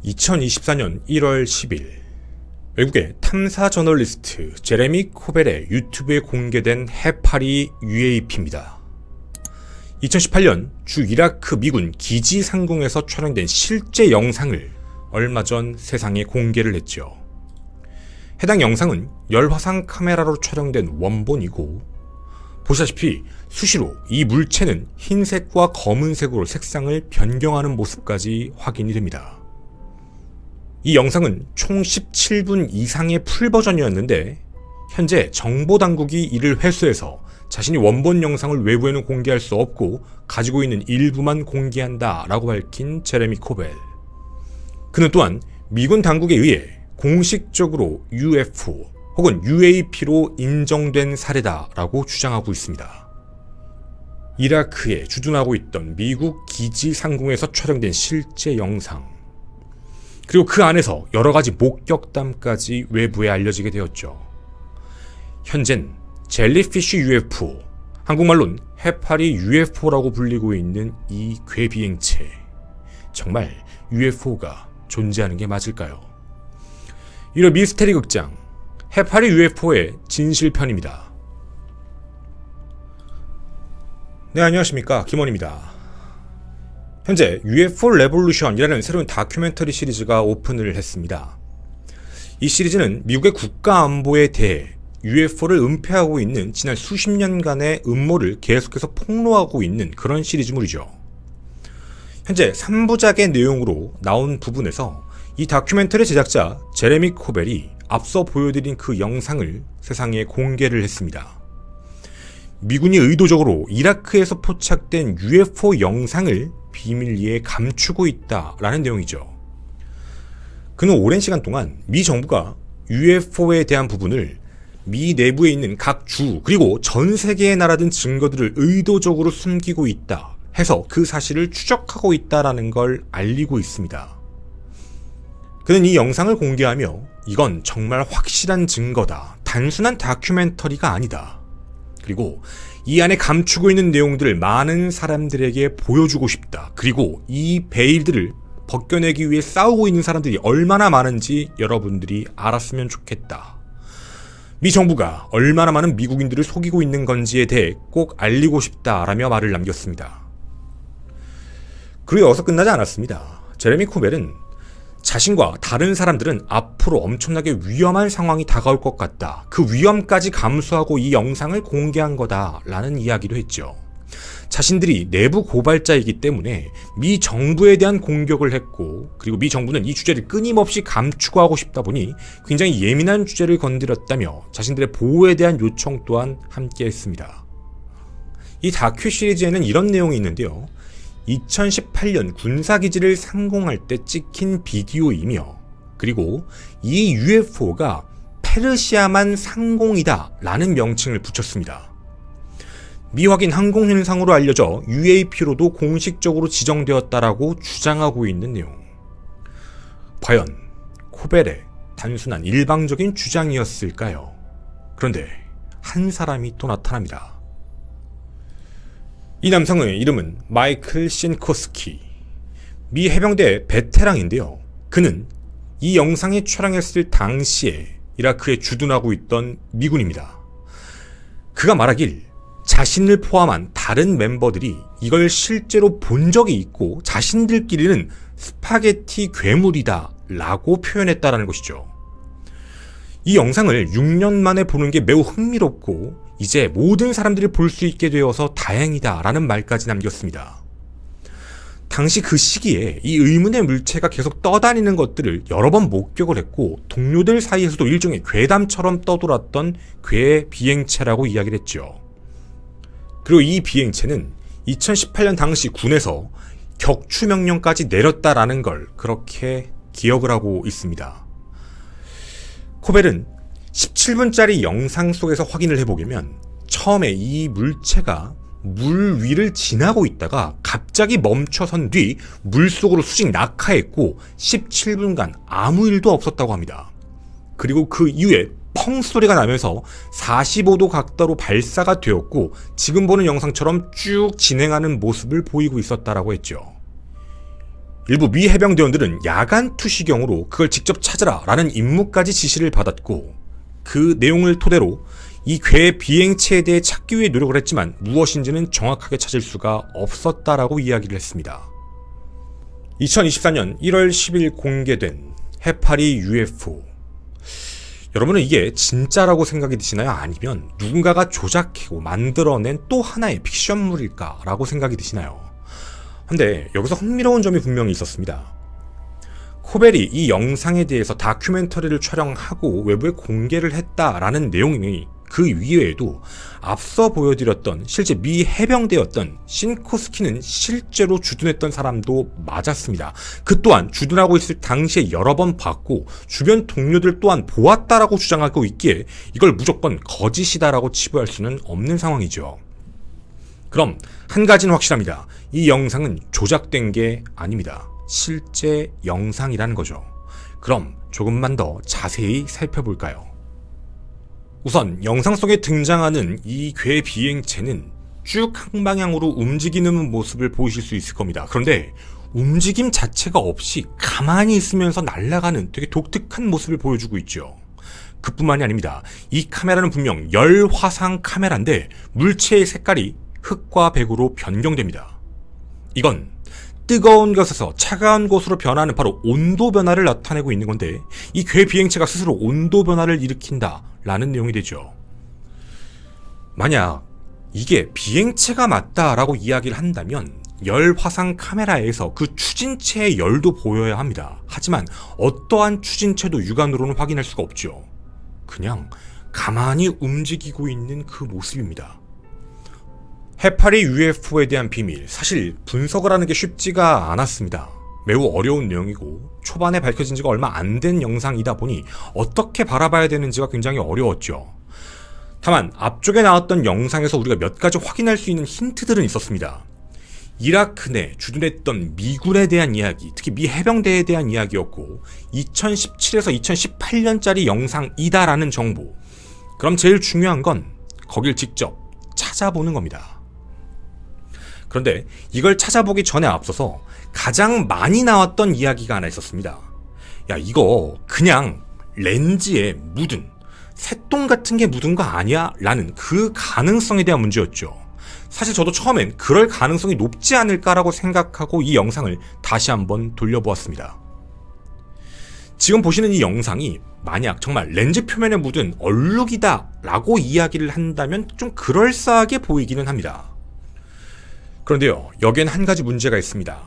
2024년 1월 10일 외국의 탐사 저널리스트 제레미 코벨의 유튜브에 공개된 해파리 UAP입니다. 2018년 주 이라크 미군 기지 상공에서 촬영된 실제 영상을 얼마 전 세상에 공개를 했죠. 해당 영상은 열화상 카메라로 촬영된 원본이고, 보시다시피 수시로 이 물체는 흰색과 검은색으로 색상을 변경하는 모습까지 확인이 됩니다. 이 영상은 총 17분 이상의 풀버전이었는데, 현재 정보당국이 이를 회수해서 자신이 원본 영상을 외부에는 공개할 수 없고 가지고 있는 일부만 공개한다 라고 밝힌 제레미 코벨. 그는 또한 미군 당국에 의해 공식적으로 UFO 혹은 UAP로 인정된 사례다 라고 주장하고 있습니다. 이라크에 주둔하고 있던 미국 기지 상공에서 촬영된 실제 영상, 그리고 그 안에서 여러가지 목격담까지 외부에 알려지게 되었죠. 현재는 젤리피쉬 UFO, 한국말로는 해파리 UFO라고 불리고 있는 이 괴비행체, 정말 UFO가 존재하는 게 맞을까요? 1월 미스테리 극장 해파리 UFO의 진실편입니다. 네, 안녕하십니까, 김원입니다. 현재 UFO 레볼루션이라는 새로운 다큐멘터리 시리즈가 오픈을 했습니다. 이 시리즈는 미국의 국가안보에 대해 UFO를 은폐하고 있는 지난 수십 년간의 음모를 계속해서 폭로하고 있는 그런 시리즈물이죠. 현재 3부작의 내용으로 나온 부분에서 이 다큐멘터리 제작자 제레미 코벨이 앞서 보여드린 그 영상을 세상에 공개를 했습니다. 미군이 의도적으로 이라크에서 포착된 UFO 영상을 비밀리에 감추고 있다라는 내용이죠. 그는 오랜 시간 동안 미 정부가 UFO에 대한 부분을 미 내부에 있는 각 주 그리고 전 세계에 날아든 증거들을 의도적으로 숨기고 있다 해서 그 사실을 추적하고 있다라는 걸 알리고 있습니다. 그는 이 영상을 공개하며 이건 정말 확실한 증거다, 단순한 다큐멘터리가 아니다, 그리고 이 안에 감추고 있는 내용들을 많은 사람들에게 보여주고 싶다, 그리고 이 베일들을 벗겨내기 위해 싸우고 있는 사람들이 얼마나 많은지 여러분들이 알았으면 좋겠다, 미 정부가 얼마나 많은 미국인들을 속이고 있는 건지에 대해 꼭 알리고 싶다라며 말을 남겼습니다. 그리고 여기서 끝나지 않았습니다. 제레미 코벨은 자신과 다른 사람들은 앞으로 엄청나게 위험한 상황이 다가올 것 같다, 그 위험까지 감수하고 이 영상을 공개한 거다라는 이야기도 했죠. 자신들이 내부 고발자이기 때문에 미 정부에 대한 공격을 했고, 그리고 미 정부는 이 주제를 끊임없이 감추고 하고 싶다 보니 굉장히 예민한 주제를 건드렸다며 자신들의 보호에 대한 요청 또한 함께 했습니다. 이 다큐 시리즈에는 이런 내용이 있는데요. 2018년 군사기지를 상공할 때 찍힌 비디오이며, 그리고 이 UFO가 페르시아만 상공이다 라는 명칭을 붙였습니다. 미확인 항공현상으로 알려져 UAP로도 공식적으로 지정되었다라고 주장하고 있는 내용. 과연 코벨의 단순한 일방적인 주장이었을까요? 그런데 한 사람이 또 나타납니다. 이 남성의 이름은 마이클 신코스키, 미 해병대 베테랑인데요. 그는 이 영상을 촬영했을 당시에 이라크에 주둔하고 있던 미군입니다. 그가 말하길 자신을 포함한 다른 멤버들이 이걸 실제로 본 적이 있고 자신들끼리는 스파게티 괴물이다 라고 표현했다라는 것이죠. 이 영상을 6년 만에 보는 게 매우 흥미롭고 이제 모든 사람들이 볼 수 있게 되어서 다행이다 라는 말까지 남겼습니다. 당시 그 시기에 이 의문의 물체가 계속 떠다니는 것들을 여러 번 목격을 했고, 동료들 사이에서도 일종의 괴담처럼 떠돌았던 괴 비행체라고 이야기를 했죠. 그리고 이 비행체는 2018년 당시 군에서 격추 명령까지 내렸다라는 걸 그렇게 기억을 하고 있습니다. 코벨은 17분짜리 영상 속에서 확인을 해보면 처음에 이 물체가 물 위를 지나고 있다가 갑자기 멈춰선 뒤 물속으로 수직 낙하했고 17분간 아무 일도 없었다고 합니다. 그리고 그 이후에 펑 소리가 나면서 45도 각도로 발사가 되었고 지금 보는 영상처럼 쭉 진행하는 모습을 보이고 있었다라고 했죠. 일부 미 해병대원들은 야간 투시경으로 그걸 직접 찾으라 라는 임무까지 지시를 받았고 그 내용을 토대로 이 괴 비행체에 대해 찾기 위해 노력을 했지만 무엇인지는 정확하게 찾을 수가 없었다라고 이야기를 했습니다. 2024년 1월 10일 공개된 해파리 UFO. 여러분은 이게 진짜라고 생각이 드시나요? 아니면 누군가가 조작하고 만들어낸 또 하나의 픽션물일까라고 생각이 드시나요? 근데 여기서 흥미로운 점이 분명히 있었습니다. 코벨이 이 영상에 대해서 다큐멘터리를 촬영하고 외부에 공개를 했다라는 내용이 그 이외에도 앞서 보여드렸던 실제 미 해병대였던 신코스키는 실제로 주둔했던 사람도 맞았습니다. 그 또한 주둔하고 있을 당시에 여러 번 봤고 주변 동료들 또한 보았다라고 주장하고 있기에 이걸 무조건 거짓이다라고 치부할 수는 없는 상황이죠. 그럼 한 가지는 확실합니다. 이 영상은 조작된 게 아닙니다. 실제 영상이라는 거죠. 그럼 조금만 더 자세히 살펴볼까요? 우선 영상 속에 등장하는 이 괴 비행체는 쭉 항방향으로 움직이는 모습을 보이실 수 있을 겁니다. 그런데 움직임 자체가 없이 가만히 있으면서 날아가는 되게 독특한 모습을 보여주고 있죠. 그뿐만이 아닙니다. 이 카메라는 분명 열화상 카메라인데 물체의 색깔이 흑과 백으로 변경됩니다. 이건 뜨거운 곳에서 차가운 곳으로 변하는 바로 온도 변화를 나타내고 있는 건데 이 괴 비행체가 스스로 온도 변화를 일으킨다 라는 내용이 되죠. 만약 이게 비행체가 맞다라고 이야기를 한다면 열 화상 카메라에서 그 추진체의 열도 보여야 합니다. 하지만 어떠한 추진체도 육안으로는 확인할 수가 없죠. 그냥 가만히 움직이고 있는 그 모습입니다. 해파리 UFO에 대한 비밀, 사실 분석을 하는 게 쉽지가 않았습니다. 매우 어려운 내용이고 초반에 밝혀진 지가 얼마 안 된 영상이다 보니 어떻게 바라봐야 되는지가 굉장히 어려웠죠. 다만 앞쪽에 나왔던 영상에서 우리가 몇 가지 확인할 수 있는 힌트들은 있었습니다. 이라크 내 주둔했던 미군에 대한 이야기, 특히 미 해병대에 대한 이야기였고 2017에서 2018년짜리 영상이다라는 정보. 그럼 제일 중요한 건 거길 직접 찾아보는 겁니다. 그런데 이걸 찾아보기 전에 앞서서 가장 많이 나왔던 이야기가 하나 있었습니다. 야, 이거 그냥 렌즈에 묻은 새똥 같은 게 묻은 거 아니야? 라는 그 가능성에 대한 문제였죠. 사실 저도 처음엔 그럴 가능성이 높지 않을까라고 생각하고 이 영상을 다시 한번 돌려보았습니다. 지금 보시는 이 영상이 만약 정말 렌즈 표면에 묻은 얼룩이다 라고 이야기를 한다면 좀 그럴싸하게 보이기는 합니다. 그런데요, 여기엔 한 가지 문제가 있습니다.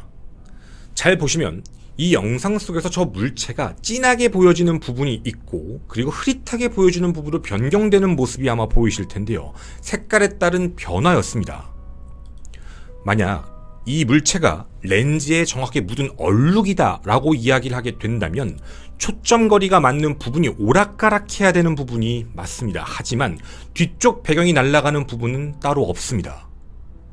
잘 보시면 이 영상 속에서 저 물체가 진하게 보여지는 부분이 있고 그리고 흐릿하게 보여지는 부분으로 변경되는 모습이 아마 보이실 텐데요. 색깔에 따른 변화였습니다. 만약 이 물체가 렌즈에 정확히 묻은 얼룩이다 라고 이야기를 하게 된다면 초점거리가 맞는 부분이 오락가락해야 되는 부분이 맞습니다. 하지만 뒤쪽 배경이 날아가는 부분은 따로 없습니다.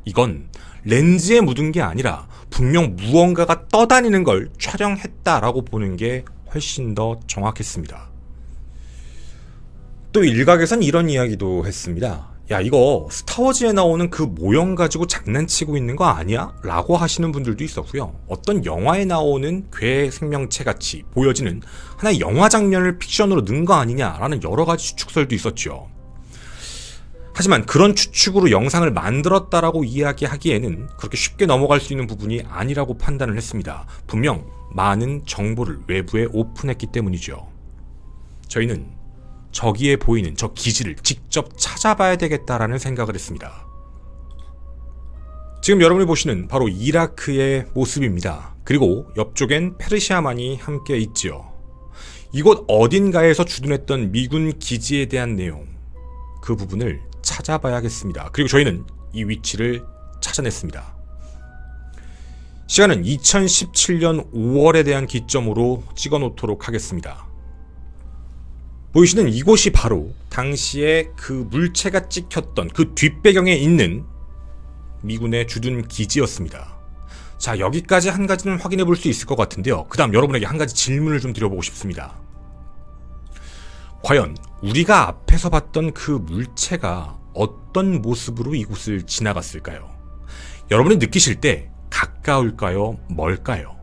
이건 렌즈에 묻은 게 아니라 분명 무언가가 떠다니는 걸 촬영했다라고 보는 게 훨씬 더 정확했습니다. 또 일각에선 이런 이야기도 했습니다. 야, 이거 스타워즈에 나오는 그 모형 가지고 장난치고 있는 거 아니야? 라고 하시는 분들도 있었고요. 어떤 영화에 나오는 괴 생명체 같이 보여지는 하나의 영화 장면을 픽션으로 넣은 거 아니냐라는 여러 가지 추측설도 있었죠. 하지만 그런 추측으로 영상을 만들었다라고 이야기하기에는 그렇게 쉽게 넘어갈 수 있는 부분이 아니라고 판단을 했습니다. 분명 많은 정보를 외부에 오픈했기 때문이죠. 저희는 저기에 보이는 저 기지를 직접 찾아봐야 되겠다라는 생각을 했습니다. 지금 여러분이 보시는 바로 이라크의 모습입니다. 그리고 옆쪽엔 페르시아만이 함께 있지요. 이곳 어딘가에서 주둔했던 미군 기지에 대한 내용, 그 부분을 찾아봐야겠습니다. 그리고 저희는 이 위치를 찾아냈습니다. 시간은 2017년 5월에 대한 기점으로 찍어놓도록 하겠습니다. 보이시는 이곳이 바로 당시에 그 물체가 찍혔던 그 뒷배경에 있는 미군의 주둔 기지였습니다. 자, 여기까지 한 가지는 확인해 볼 수 있을 것 같은데요. 그 다음 여러분에게 한 가지 질문을 좀 드려보고 싶습니다. 과연 우리가 앞에서 봤던 그 물체가 어떤 모습으로 이곳을 지나갔을까요? 여러분이 느끼실 때 가까울까요? 멀까요?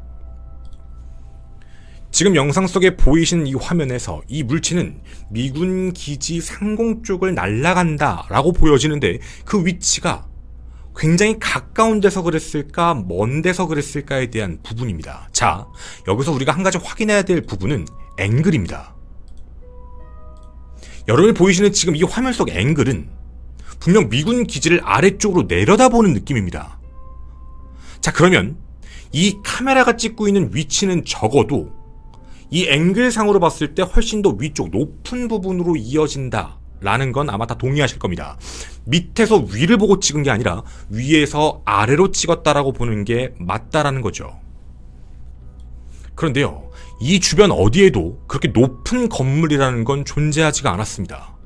지금 영상 속에 보이신 이 화면에서 이 물체는 미군 기지 상공 쪽을 날아간다 라고 보여지는데 그 위치가 굉장히 가까운 데서 그랬을까 먼 데서 그랬을까에 대한 부분입니다. 자, 여기서 우리가 한 가지 확인해야 될 부분은 앵글입니다. 여러분이 보이시는 지금 이 화면 속 앵글은 분명 미군 기지를 아래쪽으로 내려다보는 느낌입니다. 자, 그러면 이 카메라가 찍고 있는 위치는 적어도 이 앵글상으로 봤을 때 훨씬 더 위쪽 높은 부분으로 이어진다 라는 건 아마 다 동의하실 겁니다. 밑에서 위를 보고 찍은 게 아니라 위에서 아래로 찍었다라고 보는 게 맞다라는 거죠. 그런데요, 이 주변 어디에도 그렇게 높은 건물이라는 건 존재하지가 않았습니다.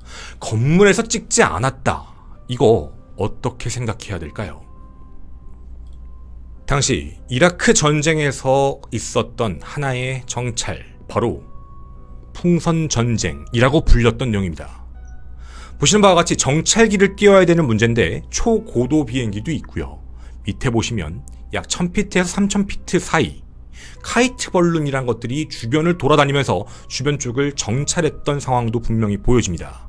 건물에서 찍지 않았다. 이거 어떻게 생각해야 될까요? 당시 이라크 전쟁에서 있었던 하나의 정찰, 바로 풍선 전쟁이라고 불렸던 내용입니다. 보시는 바와 같이 정찰기를 띄워야 되는 문제인데 초고도 비행기도 있고요. 밑에 보시면 약 1000피트에서 3000피트 사이 카이트 벌룬이란 것들이 주변을 돌아다니면서 주변 쪽을 정찰했던 상황도 분명히 보여집니다.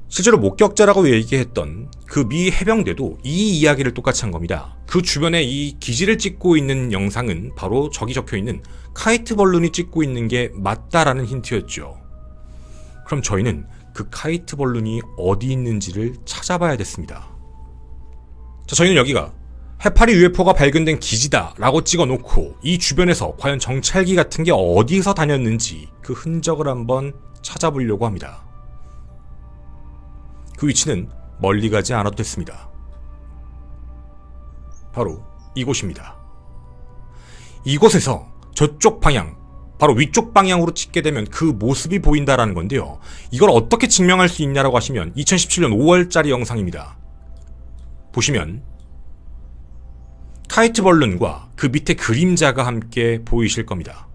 실제로 목격자라고 얘기했던 그 미 해병대도 이 이야기를 똑같이 한 겁니다. 그 주변에 이 기지를 찍고 있는 영상은 바로 저기 적혀있는 카이트 벌룬이 찍고 있는 게 맞다라는 힌트였죠. 그럼 저희는 그 카이트 벌룬이 어디 있는지를 찾아봐야 됐습니다. 자, 저희는 여기가 해파리 UFO가 발견된 기지다 라고 찍어놓고 이 주변에서 과연 정찰기 같은 게 어디서 다녔는지 그 흔적을 한번 찾아보려고 합니다. 그 위치는 멀리 가지 않아도 됐습니다. 바로 이곳입니다. 이곳에서 저쪽 방향, 바로 위쪽 방향으로 찍게 되면 그 모습이 보인다라는 건데요. 이걸 어떻게 증명할 수 있냐라고 하시면 2017년 5월짜리 영상입니다. 보시면 카이트 벌룬과 그 밑에 그림자가 함께 보이실 겁니다.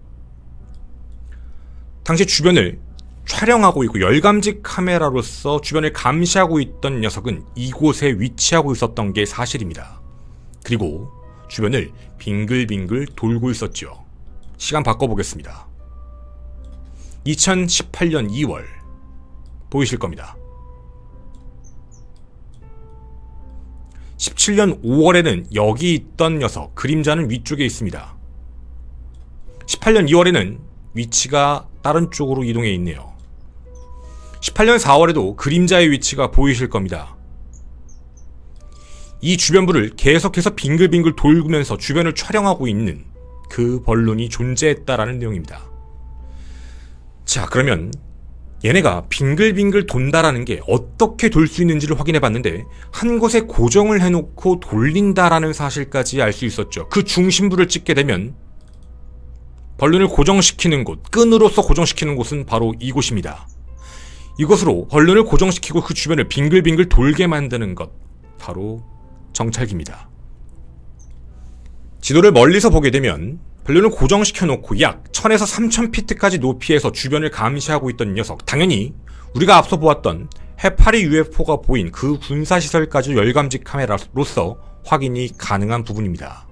당시 주변을 촬영하고 있고 열감지 카메라로서 주변을 감시하고 있던 녀석은 이곳에 위치하고 있었던 게 사실입니다. 그리고 주변을 빙글빙글 돌고 있었죠. 시간 바꿔보겠습니다. 2018년 2월 보이실 겁니다. 17년 5월에는 여기 있던 녀석 그림자는 위쪽에 있습니다. 18년 2월에는 위치가 다른 쪽으로 이동해 있네요. 18년 4월에도 그림자의 위치가 보이실 겁니다. 이 주변부를 계속해서 빙글빙글 돌면서 주변을 촬영하고 있는 그 벌룬이 존재했다라는 내용입니다. 자, 그러면 얘네가 빙글빙글 돈다라는 게 어떻게 돌 수 있는지를 확인해 봤는데 한 곳에 고정을 해놓고 돌린다라는 사실까지 알 수 있었죠. 그 중심부를 찍게 되면 벌룬을 고정시키는 곳, 끈으로서 고정시키는 곳은 바로 이곳입니다. 이것으로 벌룬을 고정시키고 그 주변을 빙글빙글 돌게 만드는 것, 바로 정찰기입니다. 지도를 멀리서 보게 되면 벌룬을 고정시켜놓고 약 1000에서 3000피트까지 높이에서 주변을 감시하고 있던 녀석, 당연히 우리가 앞서 보았던 해파리 UFO가 보인 그 군사시설까지 열감지 카메라로서 확인이 가능한 부분입니다.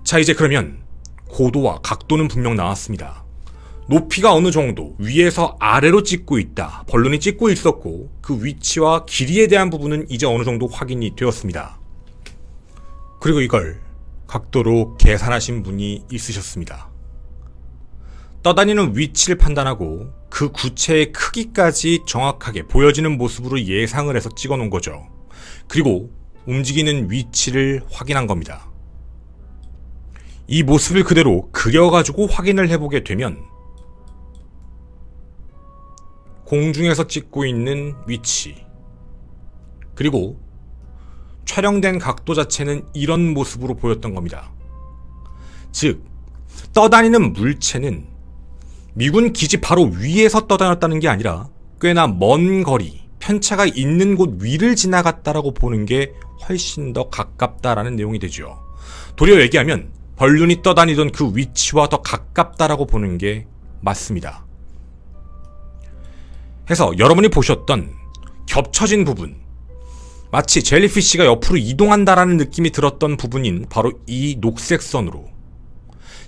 자, 이제 그러면 고도와 각도는 분명 나왔습니다. 높이가 어느 정도 위에서 아래로 찍고 있다, 벌룬이 찍고 있었고 그 위치와 길이에 대한 부분은 이제 어느 정도 확인이 되었습니다. 그리고 이걸 각도로 계산하신 분이 있으셨습니다. 떠다니는 위치를 판단하고 그 구체의 크기까지 정확하게 보여지는 모습으로 예상을 해서 찍어 놓은 거죠. 그리고 움직이는 위치를 확인한 겁니다. 이 모습을 그대로 그려가지고 확인을 해보게 되면 공중에서 찍고 있는 위치, 그리고 촬영된 각도 자체는 이런 모습으로 보였던 겁니다. 즉, 떠다니는 물체는 미군 기지 바로 위에서 떠다녔다는 게 아니라 꽤나 먼 거리, 편차가 있는 곳 위를 지나갔다라고 보는 게 훨씬 더 가깝다라는 내용이 되죠. 도리어 얘기하면 벌룬이 떠다니던 그 위치와 더 가깝다라고 보는 게 맞습니다. 해서 여러분이 보셨던 겹쳐진 부분, 마치 젤리피쉬가 옆으로 이동한다라는 느낌이 들었던 부분인 바로 이 녹색 선으로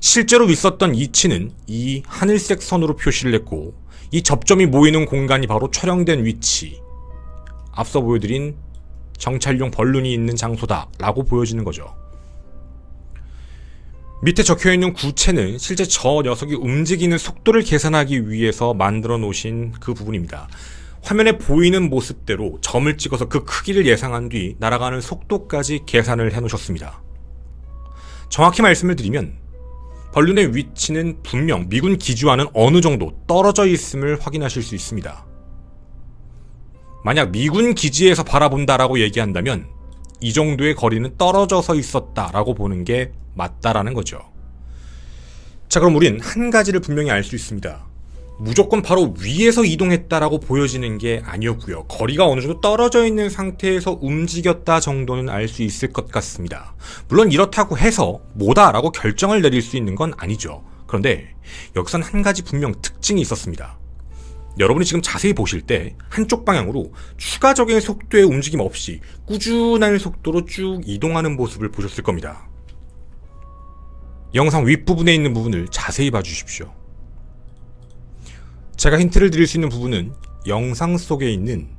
실제로 있었던 이치는 이 하늘색 선으로 표시를 했고 이 접점이 모이는 공간이 바로 촬영된 위치, 앞서 보여드린 정찰용 벌룬이 있는 장소다라고 보여지는 거죠. 밑에 적혀있는 구체는 실제 저 녀석이 움직이는 속도를 계산하기 위해서 만들어 놓으신 그 부분입니다. 화면에 보이는 모습대로 점을 찍어서 그 크기를 예상한 뒤 날아가는 속도까지 계산을 해놓으셨습니다. 정확히 말씀을 드리면 벌룬의 위치는 분명 미군 기지와는 어느 정도 떨어져 있음을 확인하실 수 있습니다. 만약 미군 기지에서 바라본다라고 얘기한다면 이 정도의 거리는 떨어져서 있었다라고 보는 게 맞다라는 거죠. 자, 그럼 우린 한 가지를 분명히 알 수 있습니다. 무조건 바로 위에서 이동했다라고 보여지는 게 아니었고요. 거리가 어느 정도 떨어져 있는 상태에서 움직였다 정도는 알 수 있을 것 같습니다. 물론 이렇다고 해서 뭐다라고 결정을 내릴 수 있는 건 아니죠. 그런데 여기선 한 가지 분명 특징이 있었습니다. 여러분이 지금 자세히 보실 때 한쪽 방향으로 추가적인 속도의 움직임 없이 꾸준한 속도로 쭉 이동하는 모습을 보셨을 겁니다. 영상 윗부분에 있는 부분을 자세히 봐주십시오. 제가 힌트를 드릴 수 있는 부분은 영상 속에 있는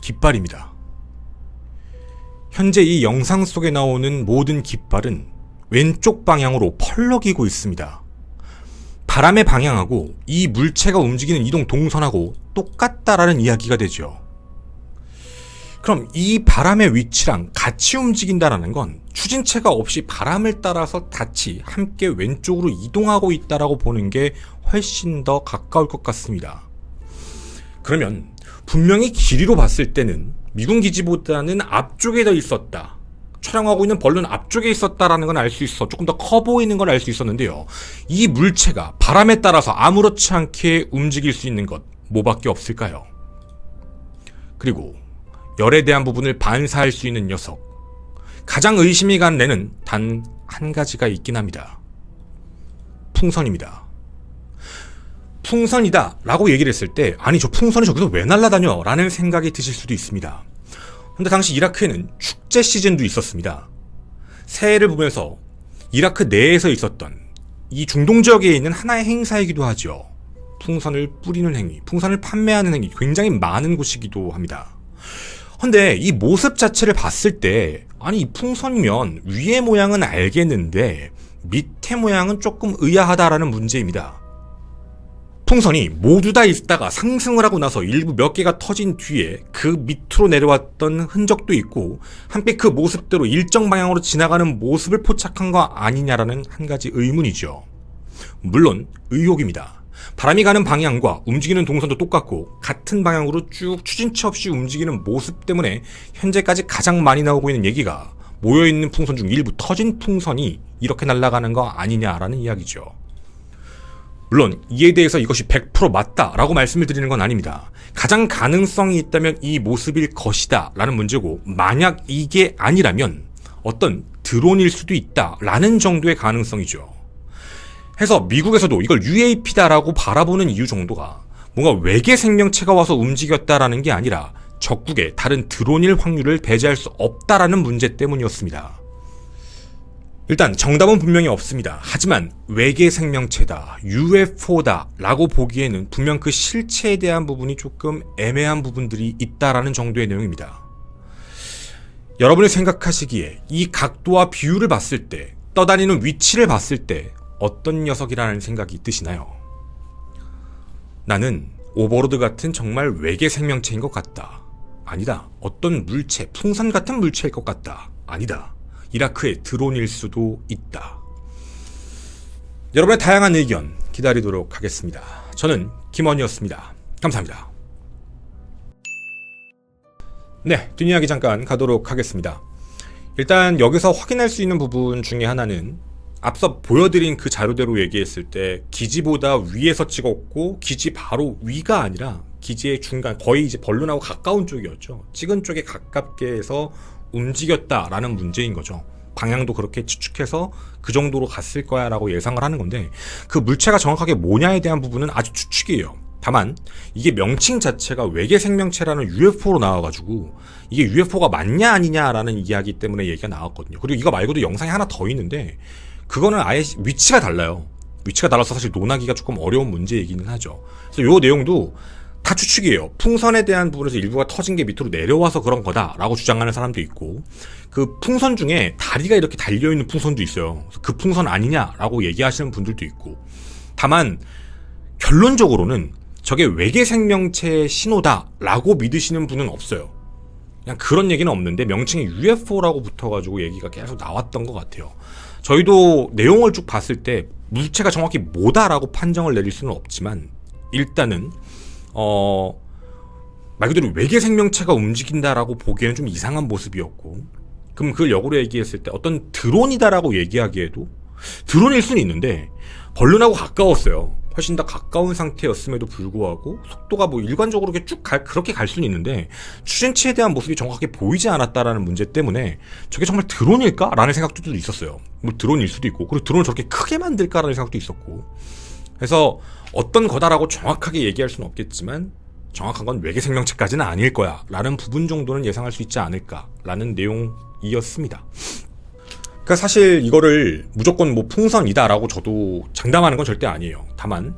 깃발입니다. 현재 이 영상 속에 나오는 모든 깃발은 왼쪽 방향으로 펄럭이고 있습니다. 바람의 방향하고 이 물체가 움직이는 이동 동선하고 똑같다라는 이야기가 되죠. 그럼 이 바람의 위치랑 같이 움직인다라는 건 추진체가 없이 바람을 따라서 같이 함께 왼쪽으로 이동하고 있다라고 보는 게 훨씬 더 가까울 것 같습니다. 그러면 분명히 길이로 봤을 때는 미군 기지보다는 앞쪽에 더 있었다, 촬영하고 있는 벌룬 앞쪽에 있었다라는 건 알 수 있어, 조금 더 커 보이는 걸 알 수 있었는데요, 이 물체가 바람에 따라서 아무렇지 않게 움직일 수 있는 것 뭐밖에 없을까요? 그리고 열에 대한 부분을 반사할 수 있는 녀석, 가장 의심이 가는 애는 단 한 가지가 있긴 합니다. 풍선입니다. 풍선이다 라고 얘기를 했을 때 아니 저 풍선이 저기서 왜 날아다녀? 라는 생각이 드실 수도 있습니다. 근데 당시 이라크에는 축제 시즌도 있었습니다. 새해를 보면서 이라크 내에서 있었던 이 중동 지역에 있는 하나의 행사이기도 하죠. 풍선을 뿌리는 행위, 풍선을 판매하는 행위, 굉장히 많은 곳이기도 합니다. 근데 이 모습 자체를 봤을 때 아니 이 풍선이면 위의 모양은 알겠는데 밑에 모양은 조금 의아하다라는 문제입니다. 풍선이 모두 다 있다가 상승을 하고 나서 일부 몇 개가 터진 뒤에 그 밑으로 내려왔던 흔적도 있고 함께 그 모습대로 일정 방향으로 지나가는 모습을 포착한 거 아니냐라는 한 가지 의문이죠. 물론 의혹입니다. 바람이 가는 방향과 움직이는 동선도 똑같고 같은 방향으로 쭉 추진체 없이 움직이는 모습 때문에 현재까지 가장 많이 나오고 있는 얘기가 모여있는 풍선 중 일부 터진 풍선이 이렇게 날아가는 거 아니냐라는 이야기죠. 물론 이에 대해서 이것이 100% 맞다라고 말씀을 드리는 건 아닙니다. 가장 가능성이 있다면 이 모습일 것이다 라는 문제고, 만약 이게 아니라면 어떤 드론일 수도 있다 라는 정도의 가능성이죠. 해서 미국에서도 이걸 UAP다라고 바라보는 이유 정도가 뭔가 외계 생명체가 와서 움직였다라는 게 아니라 적국에 다른 드론일 확률을 배제할 수 없다라는 문제 때문이었습니다. 일단 정답은 분명히 없습니다. 하지만 외계 생명체다, UFO다 라고 보기에는 분명 그 실체에 대한 부분이 조금 애매한 부분들이 있다라는 정도의 내용입니다. 여러분이 생각하시기에 이 각도와 비율을 봤을 때, 떠다니는 위치를 봤을 때 어떤 녀석이라는 생각이 드시나요? 나는 오버로드 같은 정말 외계 생명체인 것 같다. 아니다. 어떤 물체, 풍선 같은 물체일 것 같다. 아니다. 이라크의 드론일 수도 있다. 여러분의 다양한 의견 기다리도록 하겠습니다. 저는 김원희였습니다. 감사합니다. 네, 뒷이야기 잠깐 가도록 하겠습니다. 일단 여기서 확인할 수 있는 부분 중에 하나는 앞서 보여드린 그 자료대로 얘기했을 때 기지보다 위에서 찍었고 기지 바로 위가 아니라 기지의 중간, 거의 이제 벌룬하고 가까운 쪽이었죠. 찍은 쪽에 가깝게 해서 움직였다라는 문제인 거죠. 방향도 그렇게 추측해서 그 정도로 갔을 거야 라고 예상을 하는 건데, 그 물체가 정확하게 뭐냐에 대한 부분은 아주 추측이에요. 다만 이게 명칭 자체가 외계 생명체라는 UFO로 나와가지고 이게 UFO가 맞냐 아니냐라는 이야기 때문에 얘기가 나왔거든요. 그리고 이거 말고도 영상이 하나 더 있는데 그거는 아예 위치가 달라요. 위치가 달라서 사실 논하기가 조금 어려운 문제이기는 하죠. 그래서 요 내용도 다 추측이에요. 풍선에 대한 부분에서 일부가 터진 게 밑으로 내려와서 그런 거다라고 주장하는 사람도 있고, 그 풍선 중에 다리가 이렇게 달려있는 풍선도 있어요. 그 풍선 아니냐라고 얘기하시는 분들도 있고, 다만 결론적으로는 저게 외계 생명체의 신호다라고 믿으시는 분은 없어요. 그냥 그런 얘기는 없는데 명칭이 UFO라고 붙어가지고 얘기가 계속 나왔던 것 같아요. 저희도 내용을 쭉 봤을 때 물체가 정확히 뭐다라고 판정을 내릴 수는 없지만, 일단은 말 그대로 외계 생명체가 움직인다라고 보기에는 좀 이상한 모습이었고, 그럼 그걸 역으로 얘기했을 때 어떤 드론이다라고 얘기하기에도 드론일 수는 있는데 벌룬하고 가까웠어요. 훨씬 더 가까운 상태였음에도 불구하고 속도가 뭐 일관적으로 그렇게 갈 수는 있는데 추진치에 대한 모습이 정확하게 보이지 않았다라는 문제 때문에 저게 정말 드론일까라는 생각도 있었어요. 뭐 드론일 수도 있고, 그리고 드론을 저렇게 크게 만들까라는 생각도 있었고, 그래서 어떤 거다라고 정확하게 얘기할 수는 없겠지만 정확한 건 외계 생명체까지는 아닐 거야 라는 부분 정도는 예상할 수 있지 않을까 라는 내용이었습니다. 그러니까 사실 이거를 무조건 뭐 풍선이다라고 저도 장담하는 건 절대 아니에요. 다만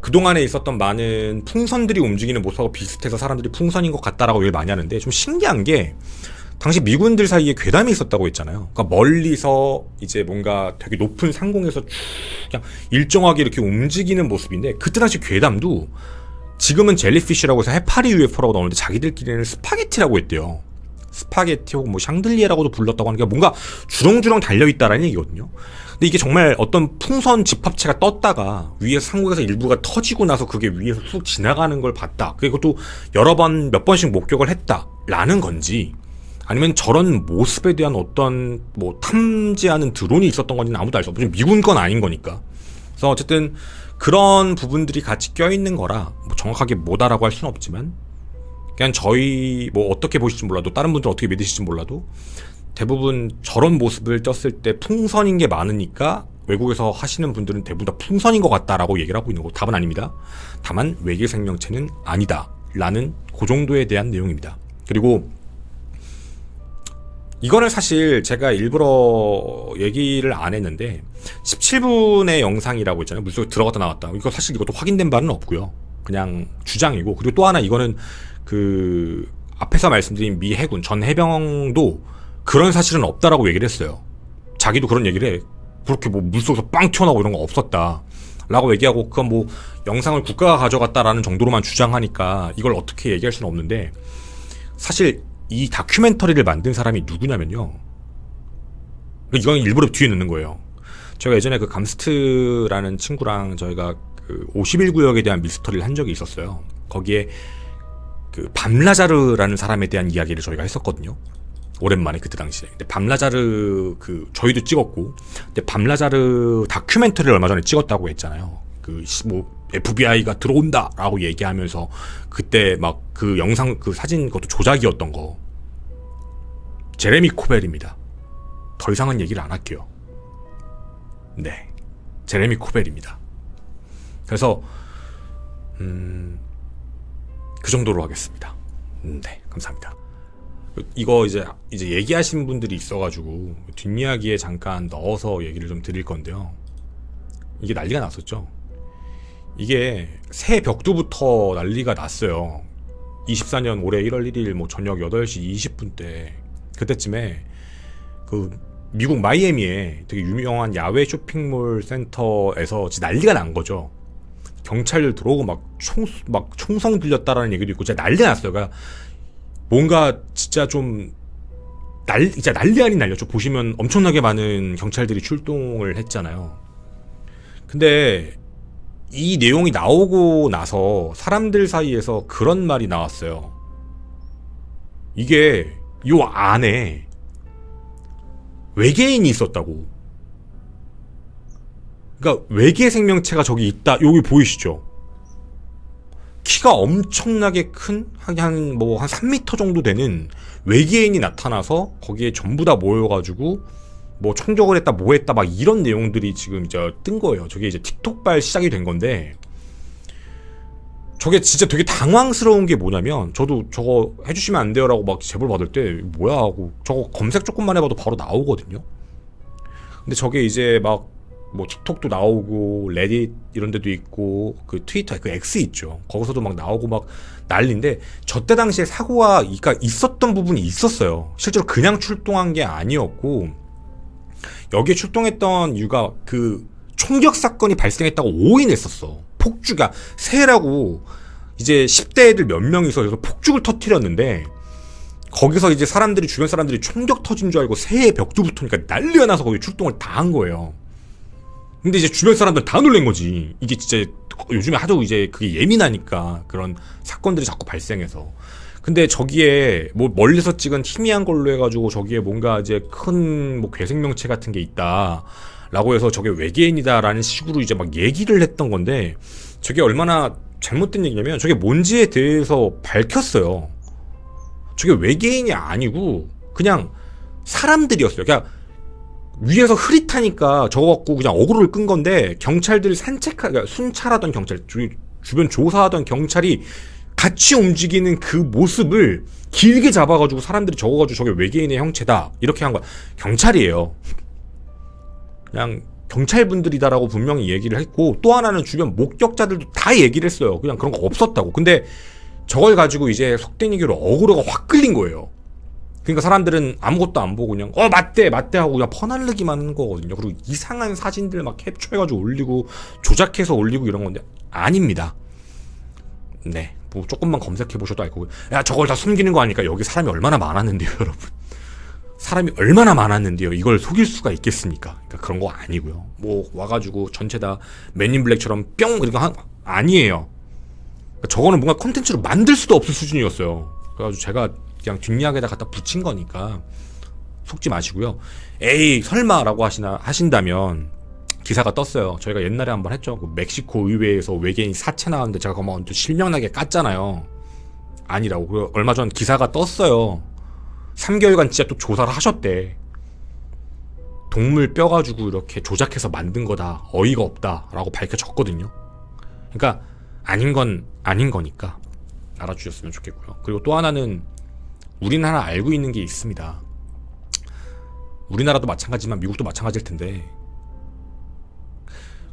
그동안에 있었던 많은 풍선들이 움직이는 모습하고 비슷해서 사람들이 풍선인 것 같다라고 얘기를 많이 하는데, 좀 신기한 게 당시 미군들 사이에 괴담이 있었다고 했잖아요. 그러니까 멀리서 이제 뭔가 되게 높은 상공에서 쭉 그냥 일정하게 이렇게 움직이는 모습인데, 그때 당시 괴담도 지금은 젤리피쉬라고 해서 해파리 UFO라고 나오는데 자기들끼리는 스파게티라고 했대요. 스파게티 혹은 뭐 샹들리에라고도 불렀다고 하는 게 뭔가 주렁주렁 달려있다라는 얘기거든요. 근데 이게 정말 어떤 풍선 집합체가 떴다가 위에서 상공에서 일부가 터지고 나서 그게 위에서 쑥 지나가는 걸 봤다, 그것도 여러 번 몇 번씩 목격을 했다라는 건지, 아니면 저런 모습에 대한 어떤 뭐 탐지하는 드론이 있었던 건지는 아무도 알 수 없죠. 미군 건 아닌 거니까. 그래서 어쨌든 그런 부분들이 같이 껴있는 거라 뭐 정확하게 뭐다라고 할 수는 없지만, 그냥 저희 뭐 어떻게 보실지 몰라도, 다른 분들 어떻게 믿으실지 몰라도 대부분 저런 모습을 떴을 때 풍선인 게 많으니까 외국에서 하시는 분들은 대부분 다 풍선인 것 같다라고 얘기를 하고 있는 거. 답은 아닙니다. 다만 외계 생명체는 아니다 라는 그 정도에 대한 내용입니다. 그리고 이거는 사실 제가 일부러 얘기를 안 했는데 17분의 영상이라고 있잖아요. 물속에 들어갔다 나왔다. 이거 사실 이것도 확인된 바는 없고요. 그냥 주장이고, 그리고 또 하나 이거는 그 앞에서 말씀드린 미 해군 전 해병도 그런 사실은 없다라고 얘기를 했어요. 자기도 그런 얘기를 해. 그렇게 뭐 물속에서 빵 튀어나오고 이런 거 없었다 라고 얘기하고, 그건 뭐 영상을 국가가 가져갔다라는 정도로만 주장하니까 이걸 어떻게 얘기할 수는 없는데, 사실 이 다큐멘터리를 만든 사람이 누구냐면요, 이건 일부러 뒤에 넣는 거예요. 제가 예전에 그 감스트라는 친구랑 저희가 그 51구역에 대한 미스터리를 한 적이 있었어요. 거기에 그 밤라자르라는 사람에 대한 이야기를 저희가 했었거든요. 오랜만에 그때 당시에. 근데 밤라자르 그 저희도 찍었고, 근데 밤라자르 다큐멘터리를 얼마 전에 찍었다고 했잖아요. 그 뭐 FBI가 들어온다라고 얘기하면서 그때 막 그 영상 그 사진 그것도 조작이었던 거. 제레미 코벨입니다. 더 이상은 얘기를 안 할게요. 네, 제레미 코벨입니다. 그래서 그 정도로 하겠습니다. 네, 감사합니다. 이거 이제 얘기하신 분들이 있어가지고 뒷이야기에 잠깐 넣어서 얘기를 좀 드릴 건데요. 이게 난리가 났었죠. 이게 새 벽두부터 난리가 났어요. 24년 올해 1월 1일 뭐 저녁 8시 20분 때, 그때쯤에 그 미국 마이애미에 되게 유명한 야외 쇼핑몰 센터에서 진짜 난리가 난 거죠. 경찰들 들어오고 막 총성 들렸다라는 얘기도 있고 진짜 난리 났어요. 그러니까 뭔가 진짜 좀 진짜 난리 아닌 난리였죠. 보시면 엄청나게 많은 경찰들이 출동을 했잖아요. 근데 이 내용이 나오고 나서 사람들 사이에서 그런 말이 나왔어요. 이게 요 안에 외계인이 있었다고. 그러니까 외계 생명체가 저기 있다. 여기 보이시죠? 키가 엄청나게 큰 한 3m 정도 되는 외계인이 나타나서 거기에 전부 다 모여가지고 뭐 총격을 했다 뭐 했다 막 이런 내용들이 지금 이제 뜬 거예요. 저게 이제 틱톡발 시작이 된 건데, 저게 진짜 되게 당황스러운 게 뭐냐면, 저도 저거 해주시면 안 돼요 라고 막 제보를 받을 때 뭐야 하고 저거 검색 조금만 해봐도 바로 나오거든요. 근데 저게 이제 막 뭐 틱톡도 나오고 레딧 이런 데도 있고 그 트위터 그 X 있죠. 거기서도 막 나오고 막 난리인데 저때 당시에 사고가 있었던 부분이 있었어요. 실제로 그냥 출동한 게 아니었고 여기에 출동했던 이유가 그 총격 사건이 발생했다고 오인했었어. 폭주가 새라고 이제 10대 애들 몇 명이서 그래서 폭죽을 터뜨렸는데 거기서 이제 주변 사람들이 총격 터진 줄 알고 새에 벽도 붙으니까 난리가 나서 거기 출동을 다 한 거예요. 근데 이제 주변 사람들 다 놀란 거지. 이게 진짜 요즘에 하도 이제 그게 예민하니까 그런 사건들이 자꾸 발생해서. 근데 저기에 뭐 멀리서 찍은 희미한 걸로 해가지고 저기에 뭔가 이제 큰 뭐 괴생명체 같은 게 있다라고 해서 저게 외계인이다라는 식으로 이제 막 얘기를 했던 건데 저게 얼마나 잘못된 얘기냐면 저게 뭔지에 대해서 밝혔어요. 저게 외계인이 아니고 그냥 사람들이었어요. 그냥 위에서 흐릿하니까 저거 갖고 그냥 어그로를 끈 건데 경찰들이 그러니까 순찰하던 경찰, 주변 조사하던 경찰이 같이 움직이는 그 모습을 길게 잡아가지고 사람들이 적어가지고 저게 외계인의 형체다 이렇게 한 거야. 경찰이에요. 그냥 경찰분들이다라고 분명히 얘기를 했고 또 하나는 주변 목격자들도 다 얘기를 했어요. 그냥 그런 거 없었다고. 근데 저걸 가지고 이제 속된 얘기로 어그로가 확 끌린 거예요. 그러니까 사람들은 아무것도 안 보고 그냥 맞대 하고 그냥 퍼날르기만 하는 거거든요. 그리고 이상한 사진들 막 캡처해가지고 올리고 조작해서 올리고 이런 건데 아닙니다. 네, 뭐 조금만 검색해 보셔도 알 거고요. 야 저걸 다 숨기는 거 아니까 여기 사람이 얼마나 많았는데요, 여러분. 사람이 얼마나 많았는데요. 이걸 속일 수가 있겠습니까? 그러니까 그런 거 아니고요. 뭐 와가지고 전체 다 맨인 블랙처럼 뿅 이런 거 아니에요. 그러니까 저거는 뭔가 콘텐츠로 만들 수도 없을 수준이었어요. 그래가지고 제가 그냥 뒷이야기에다 갖다 붙인 거니까 속지 마시고요. 에이 설마라고 하신다면 기사가 떴어요. 저희가 옛날에 한번 했죠. 그 멕시코 의회에서 외계인 사체 나왔는데 제가 그만 실명나게 깠잖아요. 아니라고. 그리고 얼마 전 기사가 떴어요. 3개월간 진짜 또 조사를 하셨대. 동물 뼈 가지고 이렇게 조작해서 만든 거다. 어이가 없다라고 밝혀졌거든요. 그러니까 아닌 건 아닌 거니까 알아주셨으면 좋겠고요. 그리고 또 하나는 우리나라 알고 있는 게 있습니다. 우리나라도 마찬가지지만 미국도 마찬가지일 텐데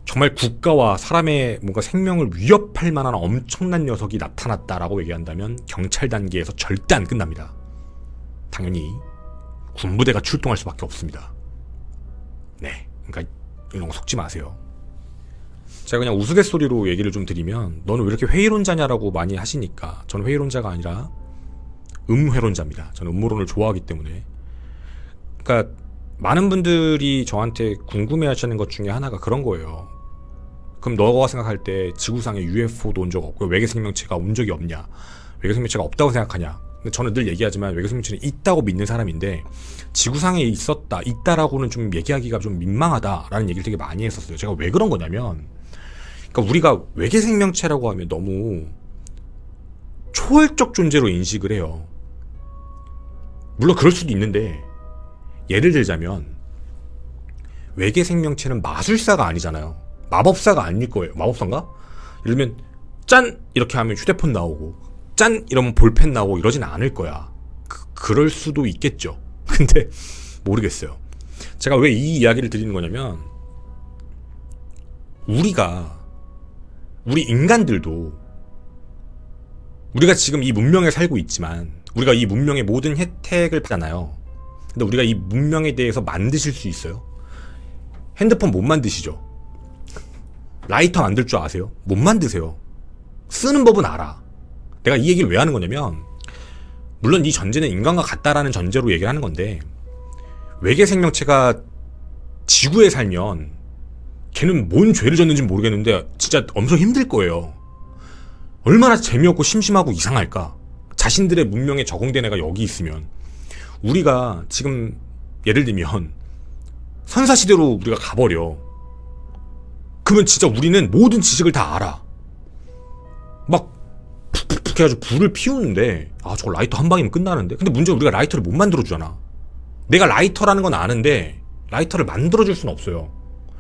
정말 국가와 사람의 뭔가 생명을 위협할 만한 엄청난 녀석이 나타났다라고 얘기한다면 경찰 단계에서 절대 안 끝납니다. 당연히 군부대가 출동할 수밖에 없습니다. 네, 그러니까 이런 거 속지 마세요. 제가 그냥 우스갯소리로 얘기를 좀 드리면 너는 왜 이렇게 회의론자냐라고 많이 하시니까 저는 회의론자가 아니라 음회론자입니다. 저는 음모론을 좋아하기 때문에. 그러니까 많은 분들이 저한테 궁금해하시는 것 중에 하나가 그런 거예요. 그럼 너가 생각할 때 지구상에 UFO도 온 적 없고 외계 생명체가 온 적이 없냐? 외계 생명체가 없다고 생각하냐? 근데 저는 늘 얘기하지만 외계 생명체는 있다고 믿는 사람인데 지구상에 있다라고는 좀 얘기하기가 좀 민망하다라는 얘기를 되게 많이 했었어요. 제가 왜 그런 거냐면 그러니까 우리가 외계 생명체라고 하면 너무 초월적 존재로 인식을 해요. 물론 그럴 수도 있는데 예를 들자면 외계 생명체는 마술사가 아니잖아요. 마법사가 아닐 거예요. 마법사인가? 예를 들면 짠! 이렇게 하면 휴대폰 나오고 짠! 이러면 볼펜 나오고 이러진 않을 거야. 그럴 수도 있겠죠. 근데 모르겠어요. 제가 왜 이 이야기를 드리는 거냐면 우리 인간들도 우리가 지금 이 문명에 살고 있지만 우리가 이 문명의 모든 혜택을 받잖아요. 근데 우리가 이 문명에 대해서 만드실 수 있어요? 핸드폰 못 만드시죠? 라이터 만들 줄 아세요? 못 만드세요. 쓰는 법은 알아. 내가 이 얘기를 왜 하는 거냐면 물론 이 전제는 인간과 같다라는 전제로 얘기를 하는 건데 외계 생명체가 지구에 살면 걔는 뭔 죄를 졌는지 모르겠는데 진짜 엄청 힘들 거예요. 얼마나 재미없고 심심하고 이상할까? 자신들의 문명에 적응된 애가 여기 있으면 우리가 지금 예를 들면 선사시대로 우리가 가버려. 그러면 진짜 우리는 모든 지식을 다 알아. 막 푹푹푹 해가지고 불을 피우는데 저거 라이터 한 방이면 끝나는데 근데 문제는 우리가 라이터를 못 만들어주잖아. 내가 라이터라는 건 아는데 라이터를 만들어줄 수는 없어요.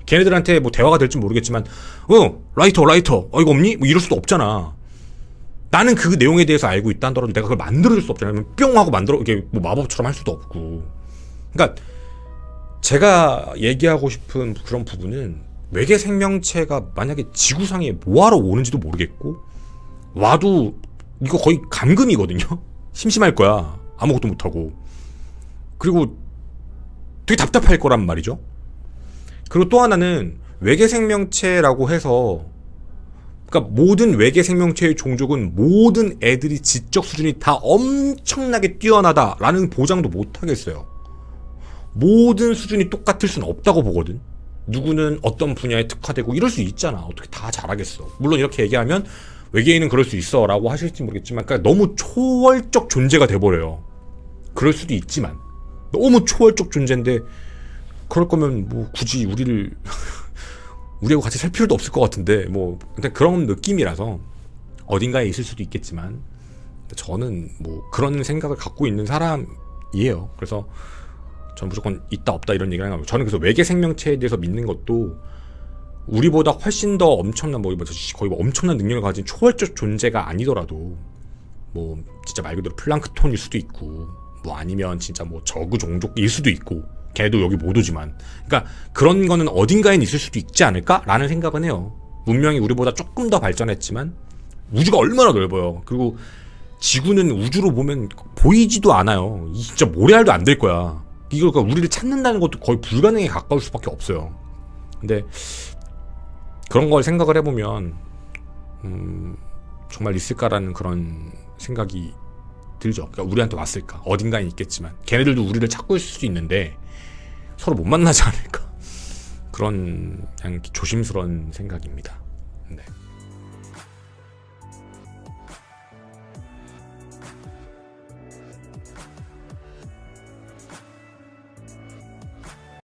걔네들한테 뭐 대화가 될지 모르겠지만 라이터 이거 없니? 뭐 이럴 수도 없잖아. 나는 그 내용에 대해서 알고 있다 하더라도 내가 그걸 만들어줄 수 없잖아요. 뿅 하고 이렇게 뭐 마법처럼 할 수도 없고. 그러니까 제가 얘기하고 싶은 그런 부분은 외계 생명체가 만약에 지구상에 뭐하러 오는지도 모르겠고 와도 이거 거의 감금이거든요. 심심할 거야. 아무것도 못하고. 그리고 되게 답답할 거란 말이죠. 그리고 또 하나는 외계 생명체라고 해서 그러니까 모든 외계 생명체의 종족은 모든 애들이 지적 수준이 다 엄청나게 뛰어나다라는 보장도 못 하겠어요. 모든 수준이 똑같을 수는 없다고 보거든. 누구는 어떤 분야에 특화되고 이럴 수 있잖아. 어떻게 다 잘하겠어. 물론 이렇게 얘기하면 외계인은 그럴 수 있어 라고 하실지 모르겠지만 그러니까 너무 초월적 존재가 돼버려요. 그럴 수도 있지만 너무 초월적 존재인데 그럴 거면 뭐 굳이 우리하고 같이 살 필요도 없을 것 같은데 뭐 일단 그런 느낌이라서 어딘가에 있을 수도 있겠지만 저는 뭐 그런 생각을 갖고 있는 사람이에요. 그래서 저는 무조건 있다 없다 이런 얘기를 하는 거예요. 저는 그래서 외계 생명체에 대해서 믿는 것도 우리보다 훨씬 더 엄청난 거의 엄청난 능력을 가진 초월적 존재가 아니더라도 뭐 진짜 말 그대로 플랑크톤일 수도 있고 뭐 아니면 진짜 뭐 저그 종족일 수도 있고 걔도 여기 못 오지만 그러니까 그런 거는 어딘가엔 있을 수도 있지 않을까라는 생각은 해요. 문명이 우리보다 조금 더 발전했지만 우주가 얼마나 넓어요. 그리고 지구는 우주로 보면 보이지도 않아요. 진짜 모래알도 안 될 거야. 이걸 그러니까 우리를 찾는다는 것도 거의 불가능에 가까울 수밖에 없어요. 근데 그런 걸 생각을 해보면 정말 있을까라는 그런 생각이 들죠. 그러니까 우리한테 왔을까? 어딘가에 있겠지만 걔네들도 우리를 찾고 있을 수도 있는데 서로 못 만나지 않을까? 그런 그냥 조심스러운 생각입니다. 네.